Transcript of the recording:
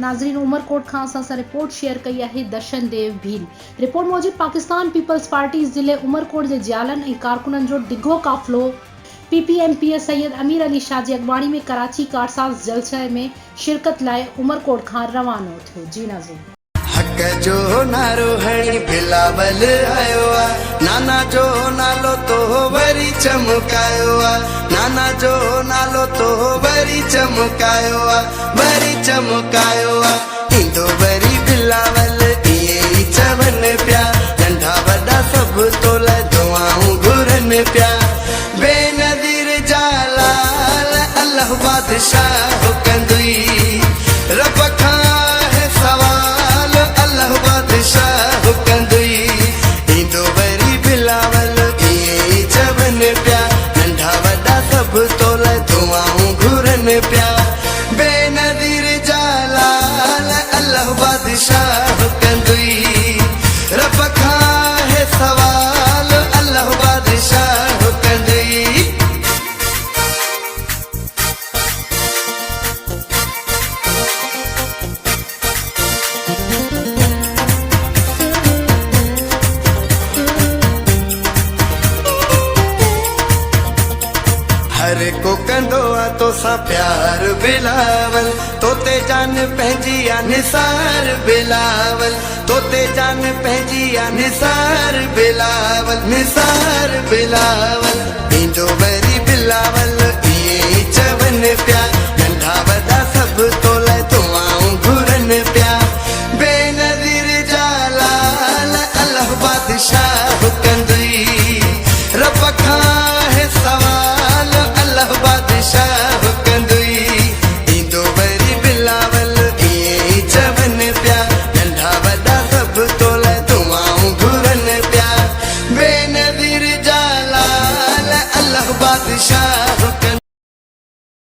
नाज़रीन उमरकोट खां असां रिपोर्ट शेयर कई है दर्शन देव भील। रिपोर्ट मूजिब पाकिस्तान पीपल्स पार्टी ज़िले उमरकोट के जालनि और कारकुनन जो डिघो काफ़िलो PPMPS सैयद अमीर अली शाह की अगवानी में कराची कारसाज़ जलसे में शिरकत लाए उमरकोट खां रवानो थियो। जी नाज़रीन, हक जो नारो हणी बिलावल आयो आ, नाना जो नालो तो वरी चमकायो आ, नाना जो नालो तो वरी चमकायो आ, वरी चमकायो आ। इंदो वरी बिलावल इए चवन प्या, नंढा वॾा सब तोल दुआऊं घुरन प्या। बेनज़ीर जालाल अल्लाह बादशाह कंदुई, रब खां है सवाल अल्लाह बादशाह कंदुई। इंदो वरी बिलावल इए चवन प्या, नंढा वॾा सब तोल दुआऊं घुरन प्या। बेनज़ीर जालाल अल्लाह बादशाह कंदुई, रब खां है सवाल अल्लाह बादशाह कंदुई। हर को कंदो आ तोसां प्यार बिलावल, तोते जान पंहिंजी आ निसार बिलावल, तोते जान पंहिंजी आ निसार बिलावल, निसार बिलावल। इंदो वरी बिलावल इए चवन प्या, नंढा वॾा सब तोल दुआऊं घुरन प्या। बेनज़ीर जालाल अल्लाह बादशाह कंदुई, रब खां है सवाल अल्लाह बादशाह कंदुई। इंदो वरी बिलावल इए चवन प्या, नंढा वॾा सब तोल दुआऊं घुरन प्या। बेनज़ीर जालाल अल्लाह बादशाह